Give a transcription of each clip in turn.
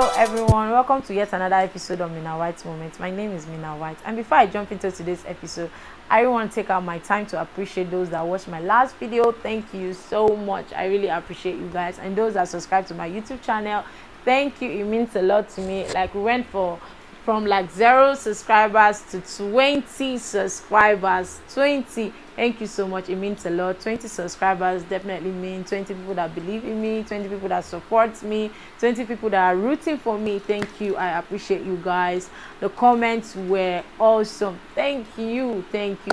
Hello everyone, welcome to yet another episode of Mina White's Moments. My name is Mina White, and before I jump into today's episode, I want to take out my time to appreciate those that watched my last video. Thank you so much. I really appreciate you guys, and those that subscribe to my YouTube channel, thank you. It means a lot to me. Like, we went from like 0 subscribers to 20 subscribers. 20, thank you so much. It means a lot. 20 subscribers definitely mean 20 people that believe in me, 20 people that support me, 20 people that are rooting for me. Thank you. I appreciate you guys. The comments were awesome. Thank you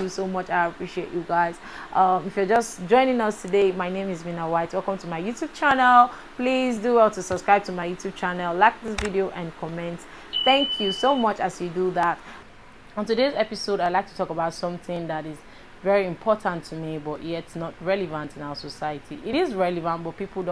so much. I appreciate you guys. If you're just joining us today, my name is Mina White. Welcome to my YouTube channel. Please do well to subscribe to my YouTube channel, like this video, and comment. Thank you so much as you do that. On today's episode, I'd like to talk about something that is very important to me, but yet not relevant in our society. It is relevant, but people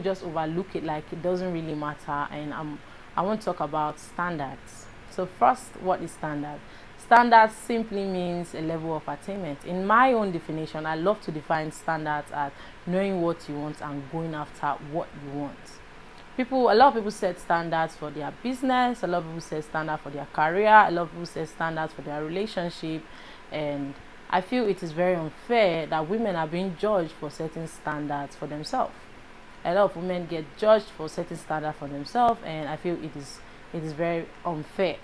just overlook it, like it doesn't really matter. And I want to talk about standards. So first, what is standard? Standards simply means a level of attainment. In my own definition, I love to define standards as knowing what you want and going after what you want. A lot of people set standards for their business, a lot of people set standards for their career, a lot of people set standards for their relationship, and I feel it is very unfair that women are being judged for setting standards for themselves. A lot of women get judged for setting standards for themselves, and I feel it is very unfair.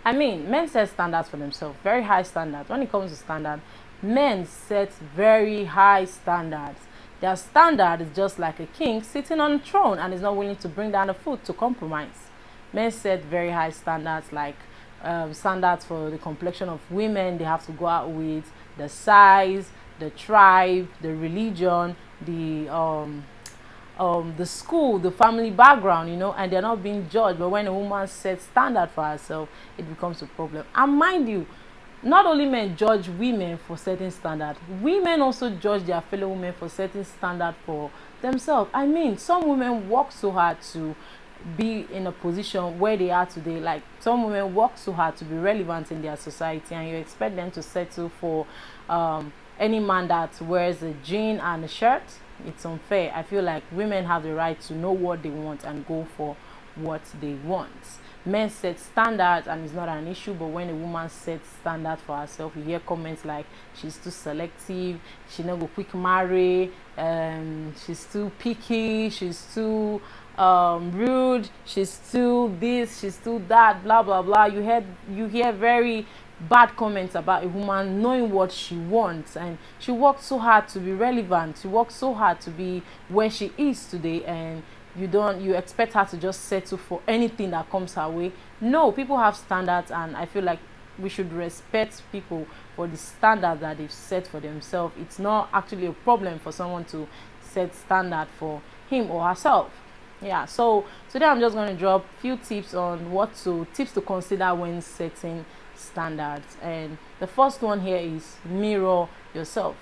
I mean, men set standards for themselves, very high standards. When it comes to standard, men set very high standards. Their standard is just like a king sitting on a throne and is not willing to bring down a foot to compromise. Men set very high standards, like standards for the complexion of women they have to go out with, the size, the tribe, the religion, the school, the family background, and they're not being judged. But when a woman sets standard for herself, it becomes a problem. And mind you, not only men judge women for setting standard, women also judge their fellow women for setting standard for themselves. I mean, some women work so hard to be in a position where they are today. Like, some women work so hard to be relevant in their society, and you expect them to settle for any man that wears a jean and a shirt. It's unfair. I feel like women have the right to know what they want and go for what they want. Men set standards and it's not an issue, but when a woman sets standards for herself, you hear comments like she's too selective, she not go quick marry, she's too picky, she's too rude, she's too this, she's too that, blah blah blah. You hear very bad comments about a woman knowing what she wants, and she works so hard to be relevant, she works so hard to be where she is today, and you expect her to just settle for anything that comes her way. No, people have standards, and I feel like we should respect people for the standard that they've set for themselves. It's not actually a problem for someone to set standard for him or herself. Yeah, so today I'm just going to drop few tips on tips to consider when setting standards. And the first one here is mirror yourself.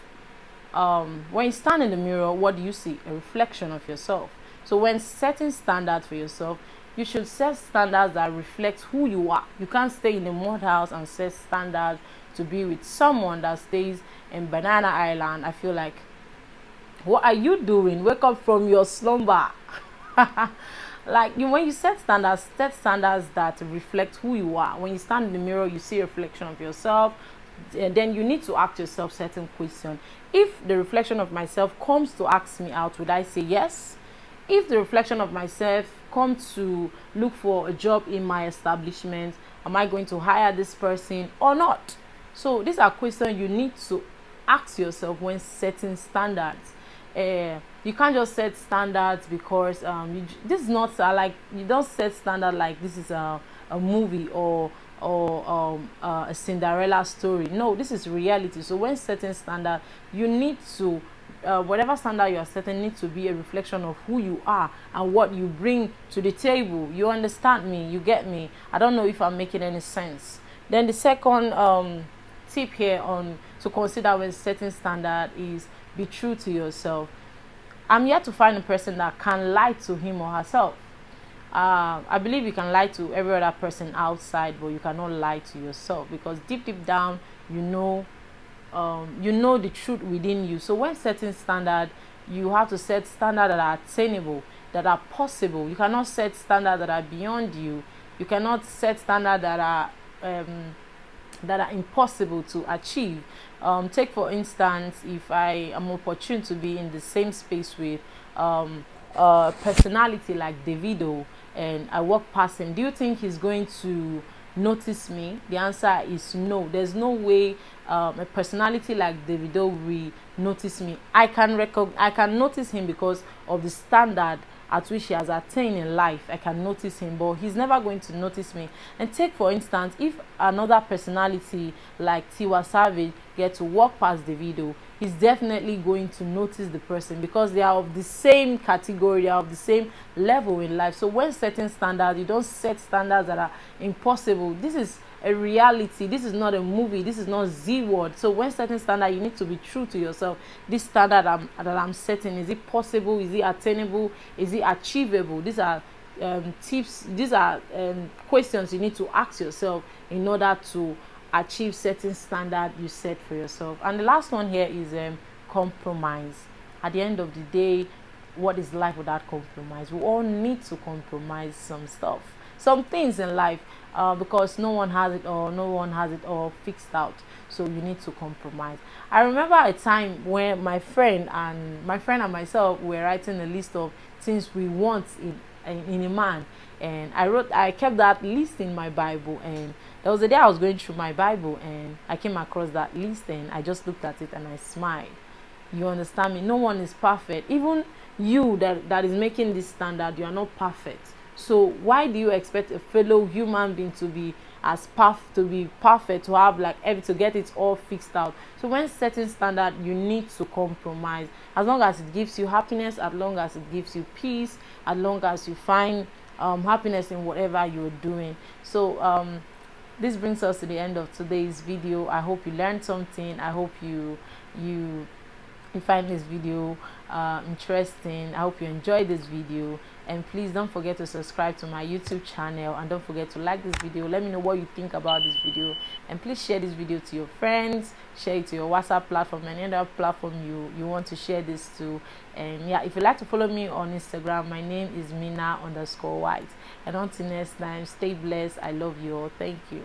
When you stand in the mirror, what do you see? A reflection of yourself. So when setting standards for yourself, you should set standards that reflect who you are. You can't stay in a mud house and set standards to be with someone that stays in Banana Island. I feel like, what are you doing? Wake up from your slumber. When you set standards that reflect who you are. When you stand in the mirror, you see a reflection of yourself. And then you need to ask yourself certain questions. If the reflection of myself comes to ask me out, would I say yes? If the reflection of myself comes to look for a job in my establishment, am I going to hire this person or not? So these are questions you need to ask yourself when setting standards. You can't just set standards because this is not you don't set standard like this is a movie or a Cinderella story. No, this is reality. So when setting standard, you need to whatever standard you are setting needs to be a reflection of who you are and what you bring to the table. You understand me? You get me? I don't know if I'm making any sense. Then the second tip here on to consider when setting standard is be true to yourself. I'm yet to find a person that can lie to him or herself. I believe you can lie to every other person outside, but you cannot lie to yourself, because deep down you know the truth within you. So when setting standard, you have to set standards that are attainable. that are possible. You cannot set standards that are beyond you. You cannot set standards that are impossible to achieve. Take for instance, if I am opportune to be in the same space with a personality like Davido, and I walk past him, do you think he's going to notice me? The answer is no. There's no way a personality like Davido will notice me. I can notice him because of the standard at which he has attained in life. I can notice him, but he's never going to notice me. And take for instance, if another personality like Tiwa Savage get to walk past Davido, he's definitely going to notice the person because they are of the same category, they are of the same level in life. So when setting standards, you don't set standards that are impossible. This is a reality. This is not a movie. This is not Z word. So when setting standard, you need to be true to yourself. This standard that I'm setting, is it possible? Is it attainable? Is it achievable? These are tips. These are questions you need to ask yourself in order to achieve certain standard you set for yourself. And the last one here is compromise. At the end of the day, what is life without compromise? We all need to compromise some stuff, some things in life, because no one has it all fixed out. So you need to compromise. I remember a time when my friend and myself were writing a list of things we want in a man, and I kept that list in my Bible. And there was a day I was going through my Bible and I came across that list, and I just looked at it and I smiled. You understand me? No one is perfect. Even you that is making this standard, you are not perfect. So why do you expect a fellow human being to be perfect, to have to get it all fixed out? So when setting standard, you need to compromise. As long as it gives you happiness, as long as it gives you peace, as long as you find happiness in whatever you're doing. So this brings us to the end of today's video. I hope you learned something. I hope you find this video interesting. I hope you enjoyed this video, and please don't forget to subscribe to my YouTube channel, and don't forget to like this video. Let me know what you think about this video, and please share this video to your friends, share it to your WhatsApp platform and any other platform you want to share this to. And yeah, if you'd like to follow me on Instagram, my name is Mina_White. And until next time, stay blessed. I love you all. Thank you.